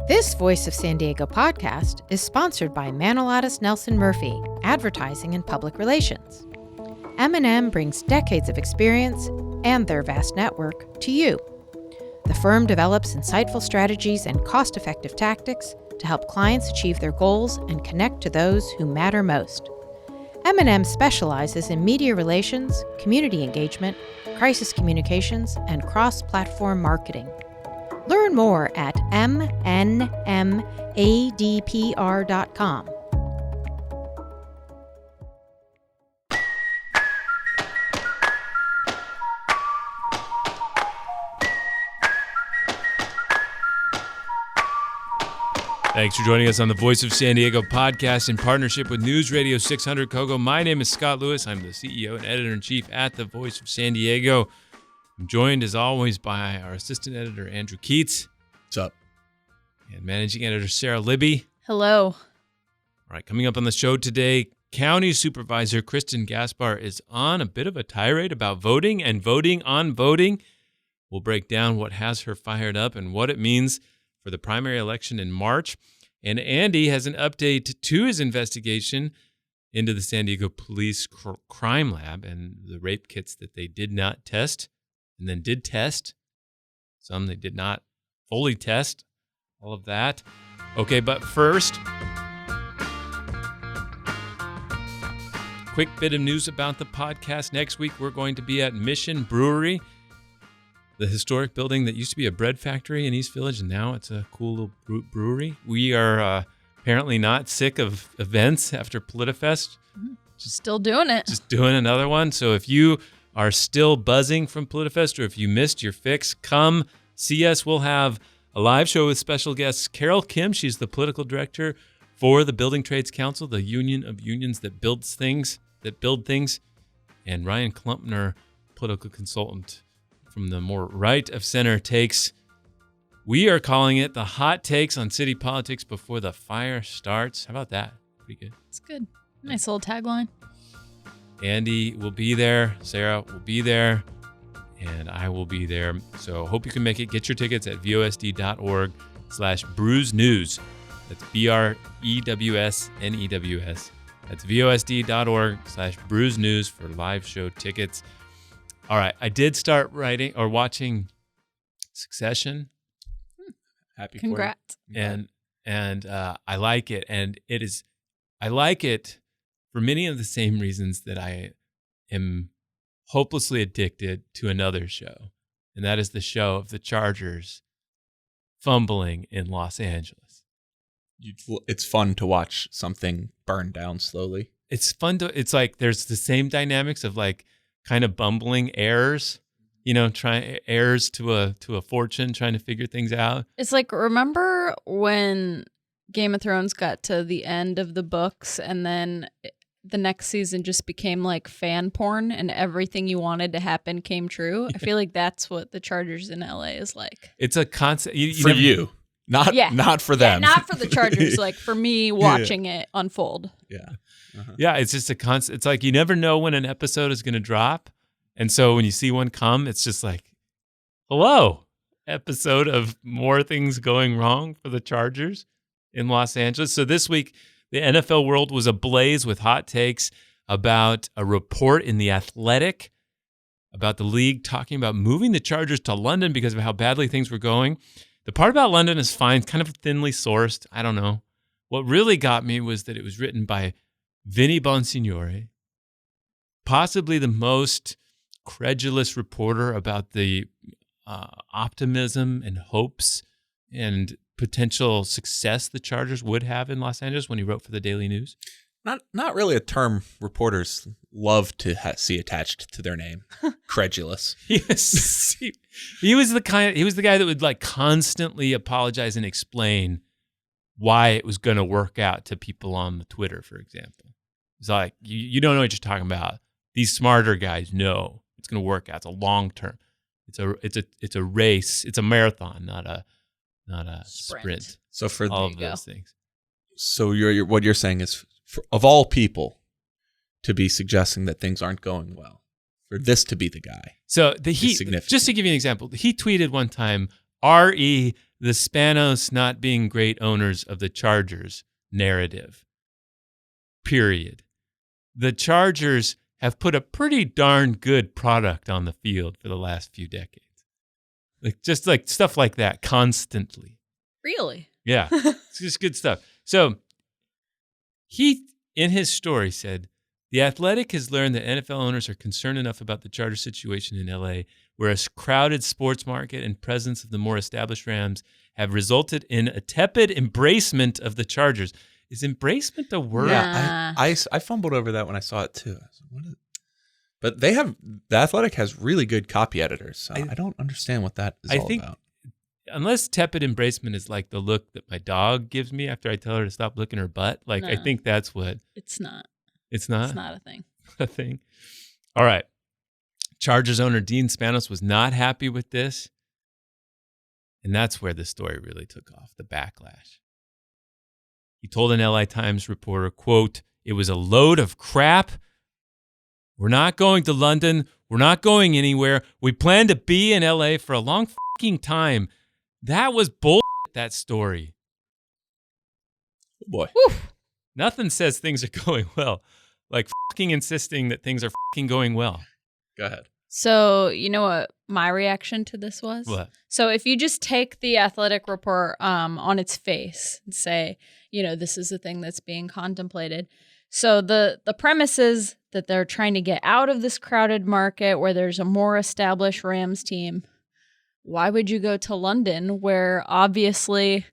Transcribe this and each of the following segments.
This Voice of San Diego podcast is sponsored by Manolatus Nelson Murphy, Advertising and Public Relations. M&M brings decades of experience and their vast network to you. The firm develops insightful strategies and cost-effective tactics to help clients achieve their goals and connect to those who matter most. M&M specializes in media relations, community engagement, crisis communications, and cross-platform marketing. Learn more at mnmadpr.com. Thanks for joining us on the Voice of San Diego podcast in partnership with News Radio 600 Kogo. My name is Scott Lewis. I'm the CEO and editor-in-chief at the Voice of San Diego. I'm joined, as always, by our assistant editor, Andrew Keats. What's up? And managing editor, Sarah Libby. Hello. All right, coming up on the show today, County Supervisor Kristin Gaspar is on a bit of a tirade about voting and voting on voting. We'll break down what has her fired up and what it means for the primary election in March. And Andy has an update to his investigation into the San Diego Police Crime Lab and the rape kits that they did not test and then did test. Some they did not fully test. All of that. Okay, but first, quick bit of news about the podcast. Next week, we're going to be at Mission Brewery, the historic building that used to be a bread factory in East Village, and now it's a cool little brewery. We are apparently not sick of events after PolitiFest. Still doing it. Just doing another one. So if you are still buzzing from PolitiFest or if you missed your fix, come see us. We'll have a live show with special guests. Carol Kim, she's the political director for the Building Trades Council, the union of unions that build things. And Ryan Klumpner, political consultant from the more right of center takes. We are calling it the hot takes on city politics before the fire starts. How about that? Pretty good. It's good. Nice little tagline. Andy will be there. Sarah will be there. And I will be there. So hope you can make it. Get your tickets at vosd.org/brewsnews. That's BREWSNEWS. That's vosd.org/brewsnews for live show tickets. All right, I did start writing or watching Succession. Happy Congrats. And I like it. And I like it for many of the same reasons that I am hopelessly addicted to another show. And that is the show of the Chargers fumbling in Los Angeles. It's fun to watch something burn down slowly. It's fun it's like there's the same dynamics of like kind of bumbling heirs, heirs to a fortune, trying to figure things out. It's like, remember when Game of Thrones got to the end of the books and then the next season just became like fan porn and everything you wanted to happen came true? I feel like that's what the Chargers in LA is like. It's a concept. Not for them. Yeah, not for the Chargers, like for me watching it unfold. Yeah. Uh-huh. Yeah, it's just a concept. It's like you never know when an episode is going to drop. And so when you see one come, it's just like, hello, episode of more things going wrong for the Chargers in Los Angeles. So this week, the NFL world was ablaze with hot takes about a report in The Athletic about the league talking about moving the Chargers to London because of how badly things were going. The part about London is fine, kind of thinly sourced. I don't know. What really got me was that it was written by Vinny Bonsignore, possibly the most credulous reporter about the optimism and hopes and potential success the Chargers would have in Los Angeles when he wrote for the Daily News. Not really a term reporters love to see attached to their name. Credulous. Yes. He was the guy that would like constantly apologize and explain why it was going to work out to people on the Twitter, for example. It's like, you don't know what you're talking about. These smarter guys know it's going to work out. It's a long term. It's a race. It's a marathon, not a sprint. So for all of those things. So what you're saying is, of all people, to be suggesting that things aren't going well, for this to be the guy. So just to give you an example, he tweeted one time, R.E. the Spanos not being great owners of the Chargers narrative. Period. The Chargers have put a pretty darn good product on the field for the last few decades. Just like stuff like that constantly. Really? Yeah. It's just good stuff. So he, in his story, said, The Athletic has learned that NFL owners are concerned enough about the Charger situation in LA, where a crowded sports market and presence of the more established Rams have resulted in a tepid embracement of the Chargers. Is embracement a word? Yeah, I fumbled over that when I saw it too. I was like, but the Athletic has really good copy editors, so I don't understand what that is all about. Unless tepid embracement is like the look that my dog gives me after I tell her to stop licking her butt. Like, I think that's what. It's not. It's not? It's not a thing. A thing. All right. Chargers owner Dean Spanos was not happy with this. And that's where the story really took off, the backlash. He told an LA Times reporter, quote, "It was a load of crap. We're not going to London. We're not going anywhere. We plan to be in LA for a long fucking time." That was bullshit, that story. Oh boy. Whew. Nothing says things are going well like fucking insisting that things are fucking going well. Go ahead. So, you know what my reaction to this was? What? So if you just take the Athletic report on its face and say, this is the thing that's being contemplated. So the premise is that they're trying to get out of this crowded market where there's a more established Rams team. Why would you go to London, where obviously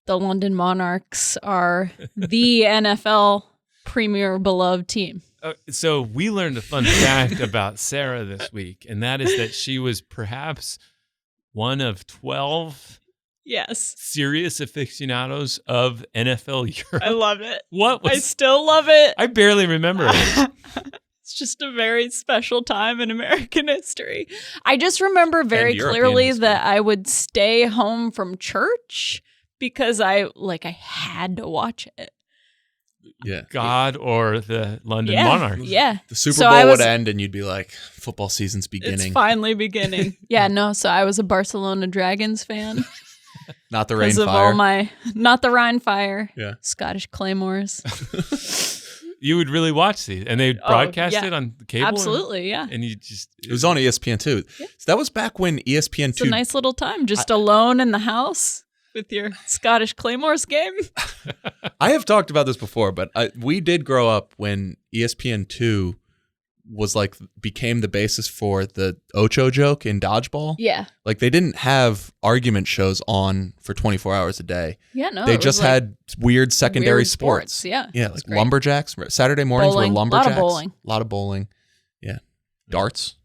the London Monarchs are the NFL premier beloved team? So we learned a fun fact about Sarah this week, and that is that she was perhaps one of 12 Yes. serious aficionados of NFL Europe. I love it. I still love it. I barely remember it. It's just a very special time in American history. I just remember very European clearly history. that I would stay home from church because I had to watch it. Yeah. God or the London Yeah. Monarchs. Yeah. The Super So Bowl would end and you'd be like, football season's beginning. It's finally beginning. Yeah, no, so I was a Barcelona Dragons fan. Not the rain Because of fire. all not the Rhine Fire. Yeah. Scottish Claymores. You would really watch these, and they broadcast it on the cable? Absolutely, yeah. And you just... It was on ESPN too. Yeah. So that was back when ESPN It's 2. a nice little time, just alone in the house with your Scottish Claymores game. I have talked about this before, but we did grow up when ESPN 2 was became the basis for the Ocho joke in Dodgeball. Yeah. Like, they didn't have argument shows on for 24 hours a day. Yeah, no. They just had weird secondary weird sports. Yeah. Yeah, It's like great. lumberjacks. Saturday mornings Bowling. were lumberjacks. A lot of bowling. Yeah. Darts.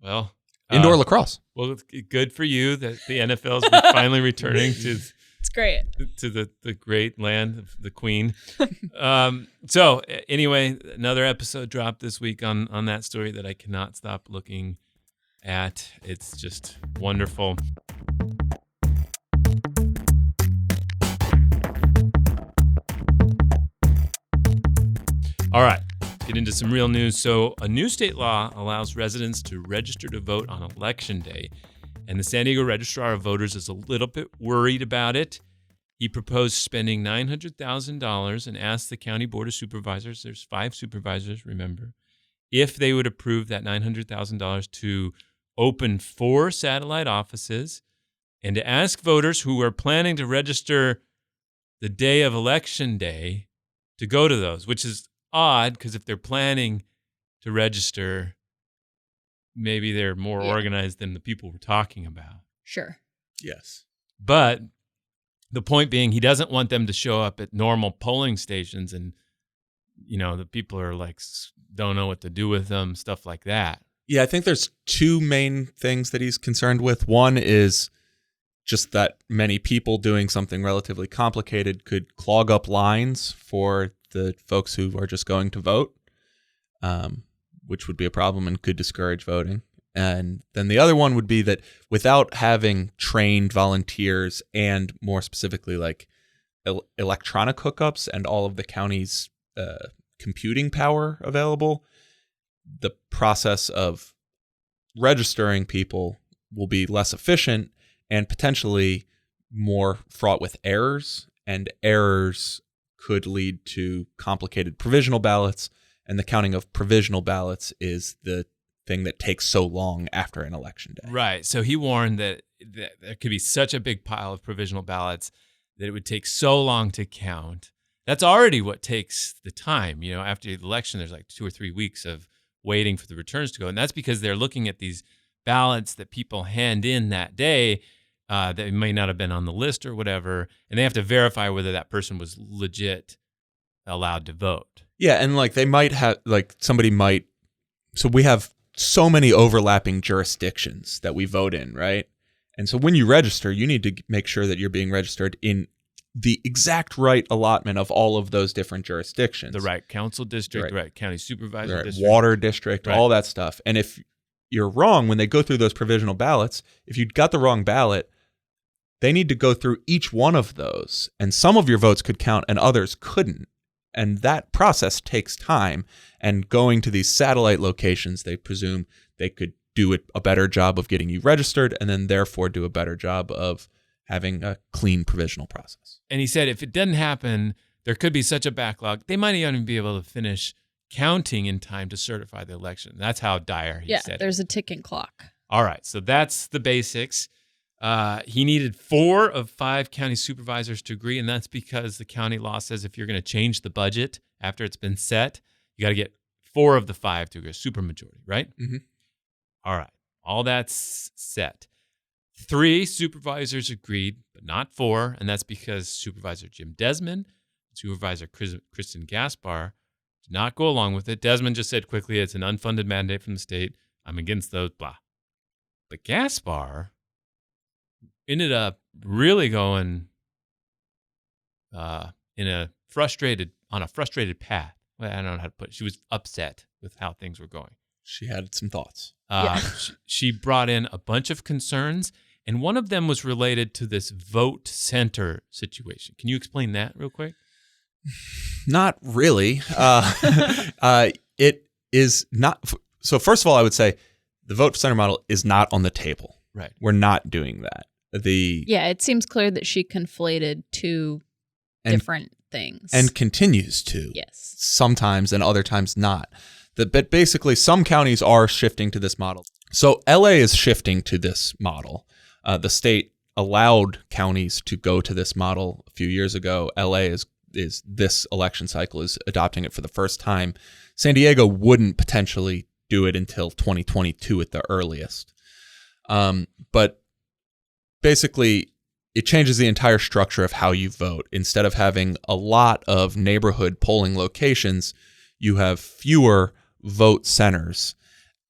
Well... Indoor lacrosse. Well, good for you that the NFL's finally returning to It's great. the great land of the Queen. So anyway, another episode dropped this week on that story that I cannot stop looking at. It's just wonderful. All right. Get into some real news. So a new state law allows residents to register to vote on Election Day, and the San Diego Registrar of Voters is a little bit worried about it. He proposed spending $900,000 and asked the County Board of Supervisors, there's 5 supervisors, remember, if they would approve that $900,000 to open 4 satellite offices and to ask voters who are planning to register the day of Election Day to go to those, which is odd because if they're planning to register, maybe they're more organized than the people we're talking about. Sure. Yes. But the point being, he doesn't want them to show up at normal polling stations and, the people are don't know what to do with them, stuff like that. Yeah, I think there's 2 main things that he's concerned with. One is just that many people doing something relatively complicated could clog up lines for the folks who are just going to vote, which would be a problem and could discourage voting. And then the other one would be that without having trained volunteers and more specifically electronic hookups and all of the county's computing power available, the process of registering people will be less efficient and potentially more fraught with errors, and errors could lead to complicated provisional ballots, and the counting of provisional ballots is the thing that takes so long after an election day. Right. So he warned that there could be such a big pile of provisional ballots that it would take so long to count. That's already what takes the time. After the election, there's like 2 or 3 weeks of waiting for the returns to go. And that's because they're looking at these ballots that people hand in that day that may not have been on the list or whatever. And they have to verify whether that person was legit allowed to vote. Yeah. And they might have, somebody might. So we have so many overlapping jurisdictions that we vote in, right? And so when you register, you need to make sure that you're being registered in the exact right allotment of all of those different jurisdictions. The right council district, the right county supervisor district. Water district, all that stuff. And if you're wrong, when they go through those provisional ballots, if you got the wrong ballot, they need to go through each one of those. And some of your votes could count and others couldn't. And that process takes time. And going to these satellite locations, they presume they could do a better job of getting you registered and then therefore do a better job of having a clean provisional process. And he said if it doesn't happen, there could be such a backlog, they might not even be able to finish counting in time to certify the election. That's how dire he said it. Yeah, there's a ticking clock. All right, so that's the basics. He needed 4 of 5 county supervisors to agree, and that's because the county law says if you're going to change the budget after it's been set, you got to get 4 of the 5 to agree, a supermajority, right? Mm-hmm. All right, all that's set. 3 supervisors agreed, but not 4, and that's because Supervisor Jim Desmond and Supervisor Kristin Gaspar did not go along with it. Desmond just said quickly, it's an unfunded mandate from the state. I'm against those, blah. But Gaspar ended up really going on a frustrated path. Well, I don't know how to put it. She was upset with how things were going. She had some thoughts. She brought in a bunch of concerns, and one of them was related to this vote center situation. Can you explain that real quick? Not really. It is not. So first of all, I would say the vote center model is not on the table. Right. We're not doing that. It seems clear that she conflated 2 different things. And continues to. Yes. Sometimes and other times not. But basically, some counties are shifting to this model. So LA is shifting to this model. The state allowed counties to go to this model a few years ago. LA is this election cycle is adopting it for the first time. San Diego wouldn't potentially do it until 2022 at the earliest. But basically, it changes the entire structure of how you vote. Instead of having a lot of neighborhood polling locations, you have fewer vote centers,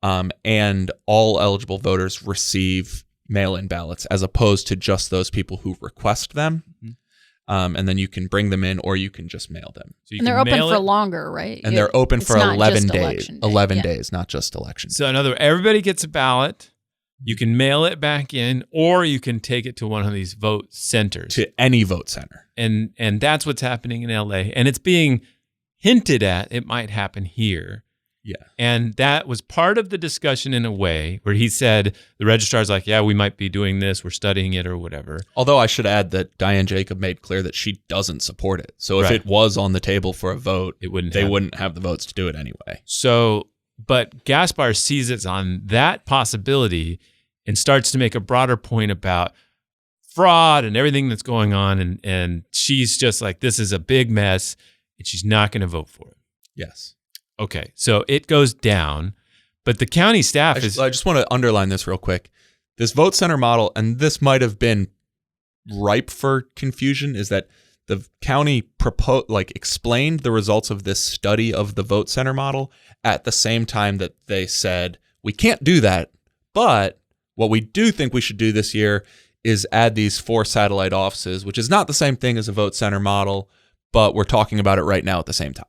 and all eligible voters receive mail-in ballots as opposed to just those people who request them. Mm-hmm. And then you can bring them in or you can just mail them. So and they're open for longer, right? And they're open for 11 days. 11 days, not just election day. So in other words, everybody gets a ballot. You can mail it back in, or you can take it to one of these vote centers. To any vote center. And that's what's happening in LA. And it's being hinted at it might happen here. Yeah. And that was part of the discussion in a way where he said, the registrar's like, yeah, we might be doing this. We're studying it or whatever. Although I should add that Diane Jacob made clear that she doesn't support it. So if it was on the table for a vote, they wouldn't have the votes to do it anyway. So, but Gaspar sees it on that possibility and starts to make a broader point about fraud and everything that's going on. And she's just like, this is a big mess, and she's not going to vote for it. Yes. Okay, so it goes down, but the county staff I just want to underline this real quick. This vote center model, and this might have been ripe for confusion, is that the county explained the results of this study of the vote center model at the same time that they said, we can't do that, but what we do think we should do this year is add these 4 satellite offices, which is not the same thing as a vote center model, but we're talking about it right now at the same time.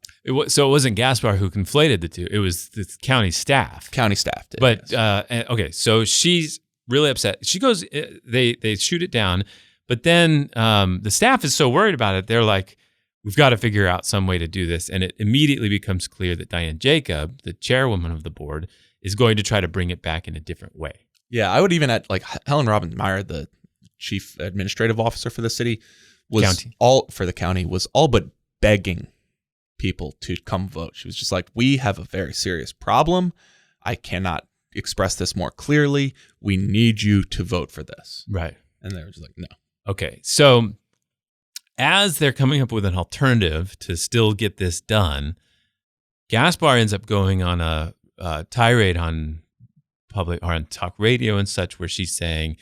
So it wasn't Gaspar who conflated the two. It was the county staff. County staff did. But, yes. Okay, so she's really upset. She goes, they shoot it down, but then the staff is so worried about it, they're like, we've got to figure out some way to do this. And it immediately becomes clear that Diane Jacob, the chairwoman of the board, is going to try to bring it back in a different way. Yeah, I would even add, Helen Robbins Meyer, the chief administrative officer for the city, County. was all but begging people to come vote. She was just like, we have a very serious problem. I cannot express this more clearly. We need you to vote for this. Right. And they were just like, no. Okay. So as they're coming up with an alternative to still get this done, Gaspar ends up going on a tirade on public or on talk radio and such, where she's saying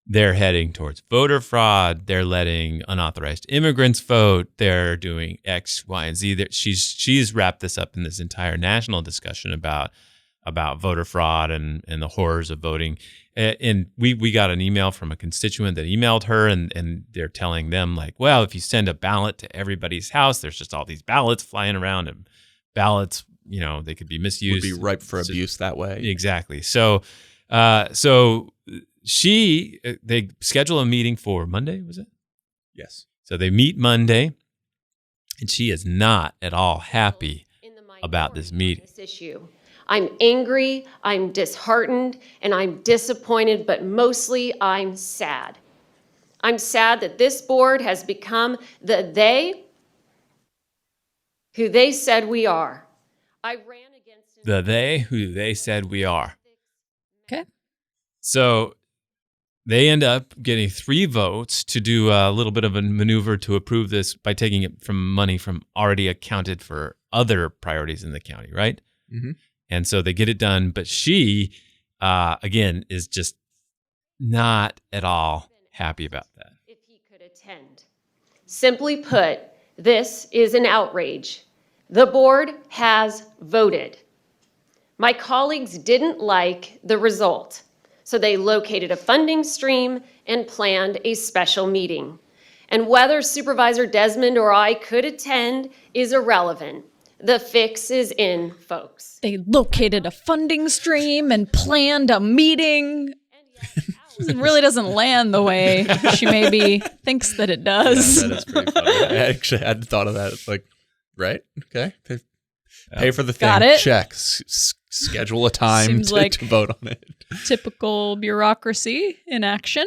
they're heading towards voter fraud. They're letting unauthorized immigrants vote. They're doing X, Y, and Z. She's wrapped this up in this entire national discussion about voter fraud and the horrors of voting. And we got an email from a constituent that emailed her, and they're telling them, like, well, if you send a ballot to everybody's house, there's just all these ballots flying around, and ballots, they could be misused. Would be ripe for abuse that way. Exactly. So they schedule a meeting for Monday, was it? Yes. So they meet Monday, and she is not at all happy about this meeting. This issue. I'm angry, I'm disheartened, and I'm disappointed, but mostly I'm sad. I'm sad that this board has become the they who they said we are. I ran against The they who they said we are. Okay. So they end up getting 3 votes to do a little bit of a maneuver to approve this by taking it from money from already accounted for other priorities in the county, right? Mm-hmm. And so they get it done. But she, again, is just not at all happy about that. if he could attend. Simply put, this is an outrage. The board has voted. My colleagues didn't like the result, so they located a funding stream and planned a special meeting. And whether Supervisor Desmond or I could attend is irrelevant. The fix is in, folks. They located a funding stream and planned a meeting. It really doesn't land the way she maybe thinks that it does. Yeah, that is pretty funny. I actually hadn't thought of that. It's like, right? Okay. Pay for the thing. Got it. Check. Schedule a time Seems like to vote on it. Typical bureaucracy in action.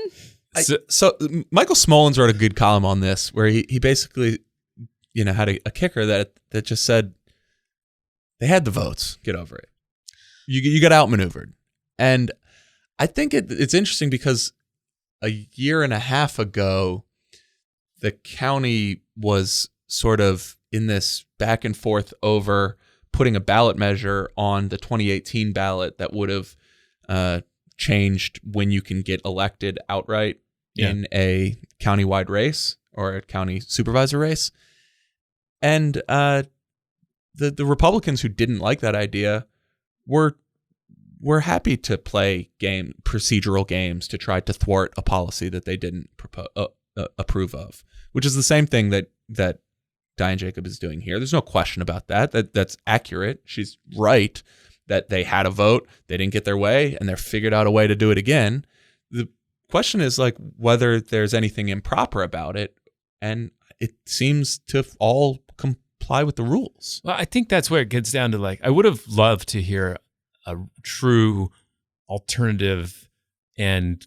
So Michael Smolens wrote a good column on this where he basically, had a kicker that just said, they had the votes. Get over it. You got outmaneuvered. And I think it's interesting because a year and a half ago, the county was sort of in this back and forth over putting a ballot measure on the 2018 ballot that would have changed when you can get elected outright in a countywide race or a county supervisor race. And the Republicans who didn't like that idea were happy to play procedural games to try to thwart a policy that they didn't approve of, which is the same thing that Diane Jacob is doing here. There's no question about that. That's accurate. She's right that they had a vote, they didn't get their way, and they figured out a way to do it again. The question is like whether there's anything improper about it, and it seems to all comply with the rules. Well, I think that's where it gets down to, like, I would have loved to hear a true alternative and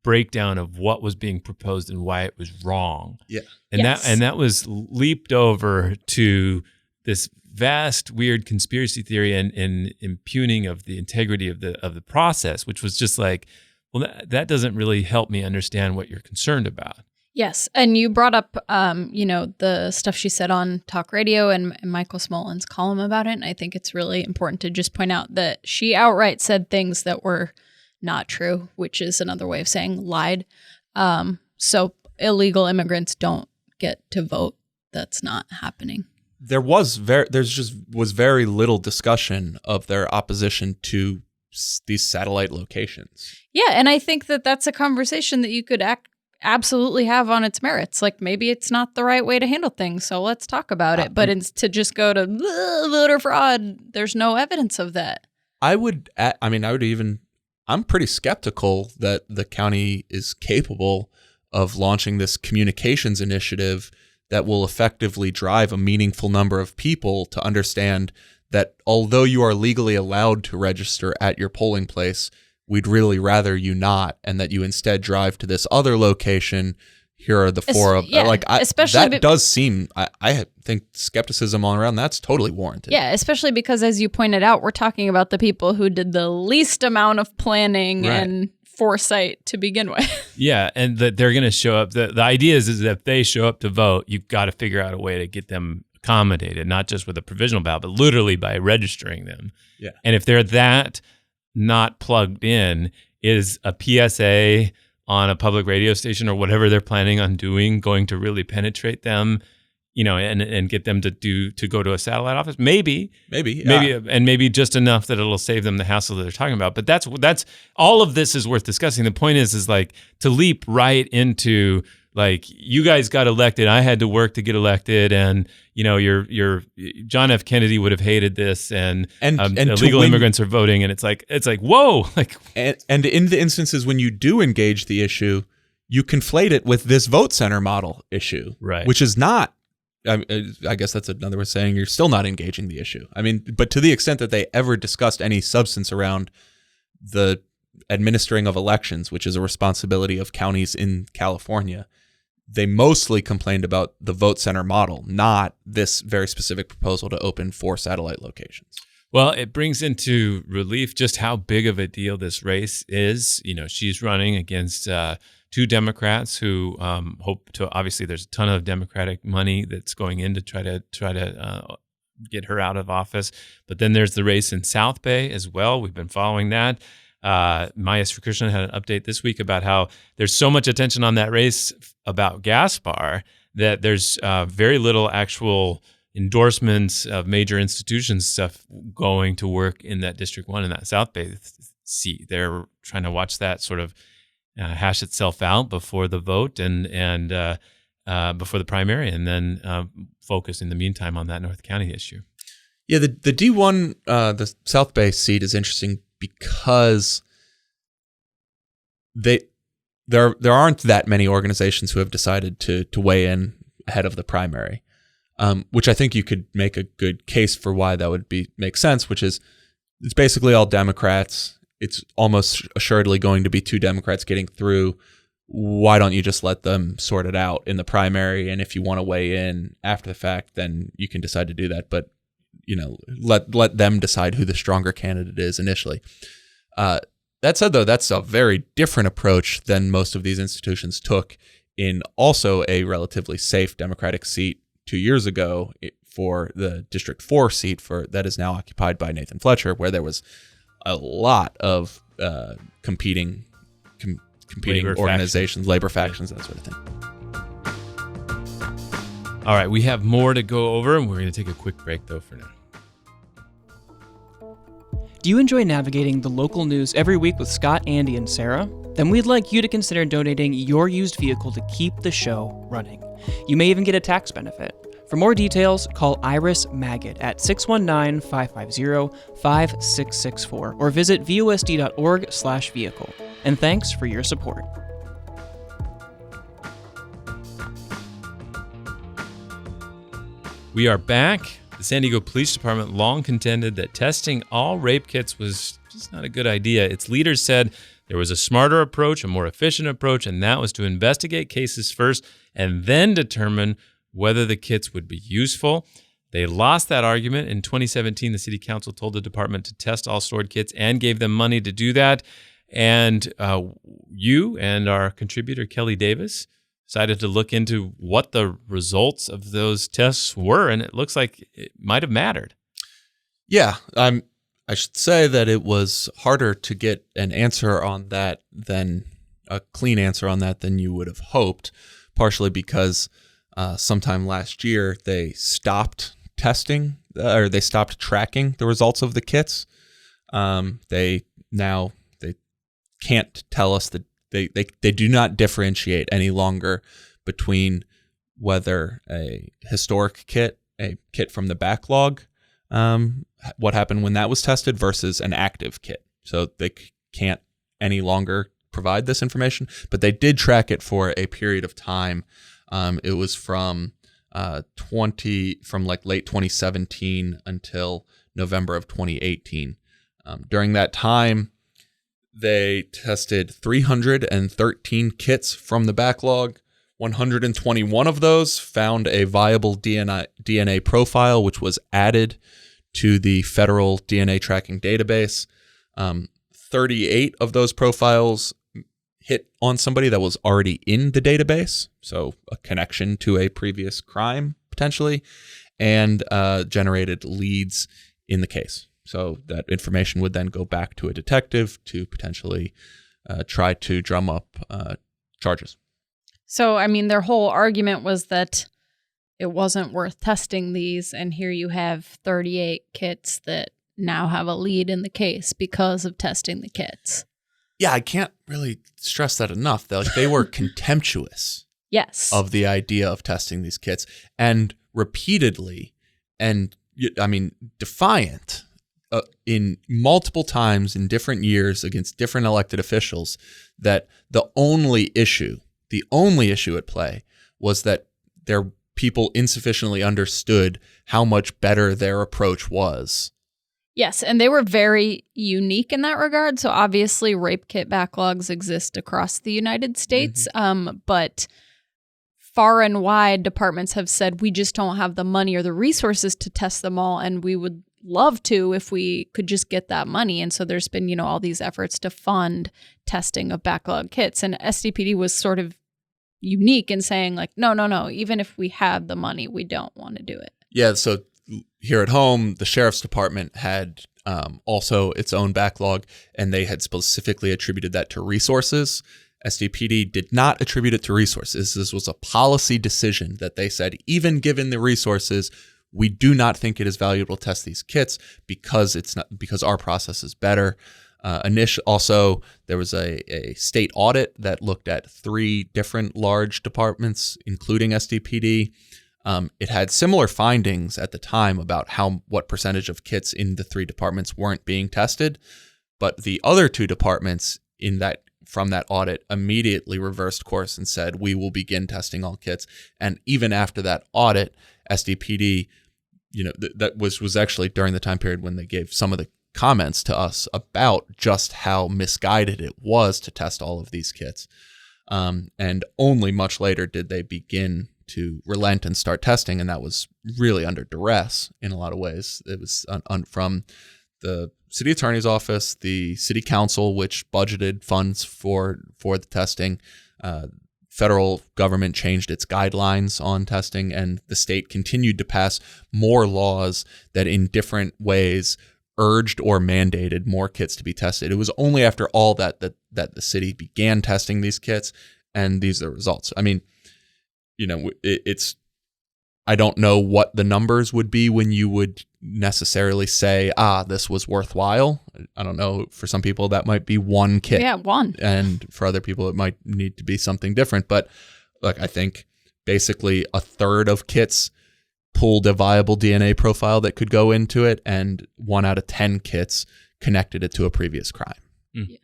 breakdown of what was being proposed and why it was wrong. Yeah. And Yes. that was leaped over to this vast weird conspiracy theory and impugning of the integrity of the process, which was just like, well, that doesn't really help me understand what you're concerned about. Yes. And you brought up, the stuff she said on talk radio and Michael Smolens' column about it. And I think it's really important to just point out that she outright said things that were not true, which is another way of saying lied. So illegal immigrants don't get to vote. That's not happening. There was very little discussion of their opposition to these satellite locations. Yeah. And I think that that's a conversation that you could absolutely have on its merits. Like, maybe it's not the right way to handle things, so let's talk about it. But to just go to voter fraud, there's no evidence of that. I'm pretty skeptical that the county is capable of launching this communications initiative that will effectively drive a meaningful number of people to understand that although you are legally allowed to register at your polling place, we'd really rather you not, and that you instead drive to this other location. Here are the four of especially that does seem. I think skepticism all around that's totally warranted. Yeah, especially because, as you pointed out, we're talking about the people who did the least amount of planning and foresight to begin with. Yeah, and that they're going to show up. The idea is that if they show up to vote, you've got to figure out a way to get them accommodated, not just with a provisional ballot, but literally by registering them. Yeah. And if they're that not plugged in, is a PSA on a public radio station or whatever they're planning on doing going to really penetrate them, and get them to go to a satellite office? Maybe, and maybe just enough that it'll save them the hassle that they're talking about. But that's all of this is worth discussing. The point is like to leap right into like, you guys got elected, I had to work to get elected, and your John F. Kennedy would have hated this, and illegal immigrants are voting, and it's like whoa, like and in the instances when you do engage the issue, you conflate it with this vote center model issue, right? Which is not. I guess that's another way of saying you're still not engaging the issue. I mean, but to the extent that they ever discussed any substance around the administering of elections, which is a responsibility of counties in California, they mostly complained about the vote center model, not this very specific proposal to open 4 satellite locations. Well, it brings into relief just how big of a deal this race is. She's running against 2 Democrats who hope to. Obviously, there's a ton of Democratic money that's going in to try to get her out of office. But then there's the race in South Bay as well. We've been following that. Maya Srikrishnan had an update this week about how there's so much attention on that race about Gaspar that there's very little actual endorsements of major institutions stuff going to work in that District 1 and that South Bay seat. They're trying to watch that sort of hash itself out before the vote and before the primary, and then focus in the meantime on that North County issue. Yeah, the D1, the South Bay seat is interesting because there aren't that many organizations who have decided to weigh in ahead of the primary, which I think you could make a good case for why that would make sense, which is it's basically all Democrats. It's almost assuredly going to be 2 Democrats getting through. Why don't you just let them sort it out in the primary? And if you want to weigh in after the fact, then you can decide to do that. But let them decide who the stronger candidate is initially. That said, though, that's a very different approach than most of these institutions took in also a relatively safe Democratic seat 2 years ago for the District 4 seat that is now occupied by Nathan Fletcher, where there was a lot of competing labor organizations, labor factions, that sort of thing. All right, we have more to go over, and we're going to take a quick break, though, for now. Do you enjoy navigating the local news every week with Scott, Andy, and Sarah? Then we'd like you to consider donating your used vehicle to keep the show running. You may even get a tax benefit. For more details, call Iris Maggot at 619-550-5664 or visit vosd.org/vehicle. And thanks for your support. We are back. The San Diego Police Department long contended that testing all rape kits was just not a good idea. Its leaders said there was a smarter approach, a more efficient approach, and that was to investigate cases first and then determine whether the kits would be useful. They lost that argument. In 2017, the city council told the department to test all stored kits and gave them money to do that. And you and our contributor, Kelly Davis, decided to look into what the results of those tests were, and it looks like it might have mattered. Yeah, I should say that it was harder to get an answer on that than a clean answer on that than you would have hoped, partially because sometime last year they stopped testing or they stopped tracking the results of the kits. They can't tell us that they do not differentiate any longer between whether a historic kit, a kit from the backlog, what happened when that was tested versus an active kit. So they can't any longer provide this information, but they did track it for a period of time. It was from late 2017 until November of 2018. During that time, They tested 313 kits from the backlog. 121 of those found a viable DNA profile, which was added to the federal DNA tracking database. 38 of those profiles hit on somebody that was already in the database, so a connection to a previous crime, potentially, and generated leads in the case. So that information would then go back to a detective to potentially try to drum up charges. So, I mean, their whole argument was that it wasn't worth testing these, and here you have 38 kits that now have a lead in the case because of testing the kits. Yeah, I can't really stress that enough. They were contemptuous Yes. of the idea of testing these kits, and repeatedly, and I mean, defiant in multiple times in different years against different elected officials, that the only issue at play was that their people insufficiently understood how much better their approach was. Yes, and they were very unique in that regard. So obviously rape kit backlogs exist across the United States, but far and wide departments have said we just don't have the money or the resources to test them all, and we would love to if we could just get that money. And so there's been, all these efforts to fund testing of backlog kits, and SDPD was sort of unique in saying like, no, even if we had the money, we don't want to do it. Yeah, so here at home, the sheriff's department had also its own backlog, and they had specifically attributed that to resources. SDPD did not attribute it to resources. This was a policy decision that they said, even given the resources, we do not think it is valuable to test these kits because our process is better. Also, there was a state audit that looked at 3 different large departments, including SDPD. It had similar findings at the time about what percentage of kits in the 3 departments weren't being tested, but the other 2 departments from that audit immediately reversed course and said, we will begin testing all kits. And even after that audit, SDPD, that was actually during the time period when they gave some of the comments to us about just how misguided it was to test all of these kits. And only much later did they begin to relent and start testing, and that was really under duress in a lot of ways. It was from the city attorney's office, the city council, which budgeted funds for the testing. Federal government changed its guidelines on testing, and the state continued to pass more laws that in different ways urged or mandated more kits to be tested. It was only after all that the city began testing these kits, and these are the results. I mean, I don't know what the numbers would be when you would necessarily say, this was worthwhile. I don't know. For some people, that might be 1 kit. Yeah, 1. And for other people, it might need to be something different. But look, I think basically a third of kits pulled a viable DNA profile that could go into it, and 1 out of 10 kits connected it to a previous crime. Yeah.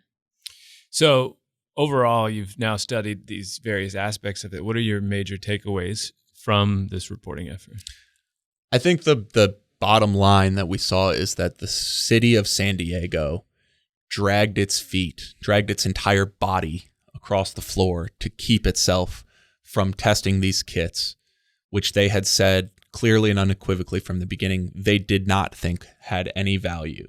So overall, you've now studied these various aspects of it. What are your major takeaways from this reporting effort? I think the bottom line that we saw is that the city of San Diego dragged its entire body across the floor to keep itself from testing these kits, which they had said clearly and unequivocally from the beginning they did not think had any value.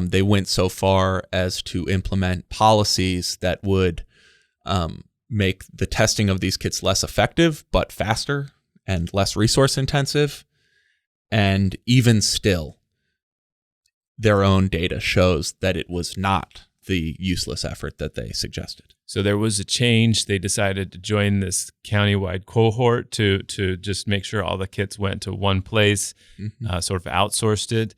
They went so far as to implement policies that would make the testing of these kits less effective, but faster and less resource intensive. And even still, their own data shows that it was not the useless effort that they suggested. So there was a change. They decided to join this countywide cohort to just make sure all the kits went to one place, sort of outsourced it.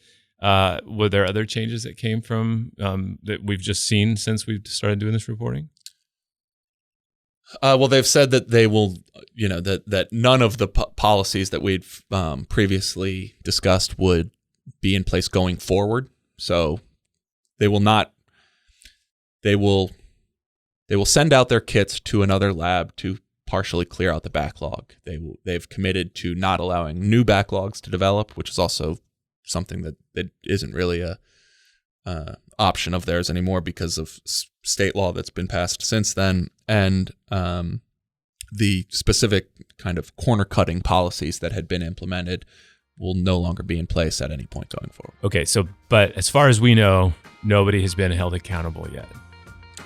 Were there other changes that came from that we've just seen since we've started doing this reporting? Well, they've said that they will, that none of the policies that we'd previously discussed would be in place going forward. So they will not. They will send out their kits to another lab to partially clear out the backlog. They've committed to not allowing new backlogs to develop, which is also something that isn't really option of theirs anymore because of state law that's been passed since then, and the specific kind of corner-cutting policies that had been implemented will no longer be in place at any point going forward. Okay, so, but as far as we know, nobody has been held accountable yet.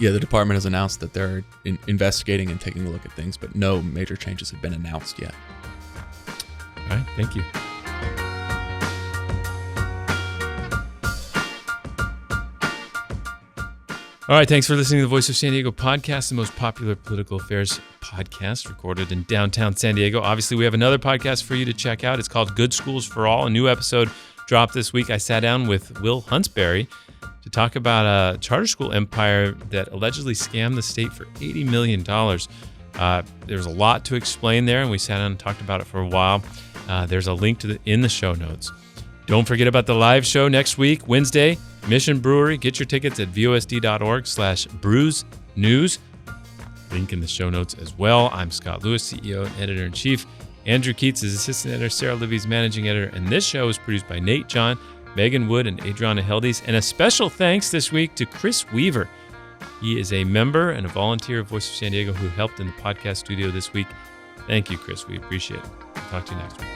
Yeah, the department has announced that they're investigating and taking a look at things, but no major changes have been announced yet. All right, thank you. All right, thanks for listening to the Voice of San Diego podcast, the most popular political affairs podcast recorded in downtown San Diego. Obviously, we have another podcast for you to check out. It's called Good Schools for All. A new episode dropped this week. I sat down with Will Huntsberry to talk about a charter school empire that allegedly scammed the state for $80 million. There's a lot to explain there, and we sat down and talked about it for a while. There's a link to in the show notes. Don't forget about the live show next week, Wednesday, Mission Brewery. Get your tickets at vosd.org/brewsnews. Link in the show notes as well. I'm Scott Lewis, CEO and Editor-in-Chief. Andrew Keats is Assistant Editor. Sarah Libby's Managing Editor. And this show is produced by Nate John, Megan Wood, and Adriana Heldes. And a special thanks this week to Chris Weaver. He is a member and a volunteer of Voice of San Diego who helped in the podcast studio this week. Thank you, Chris. We appreciate it. Talk to you next week.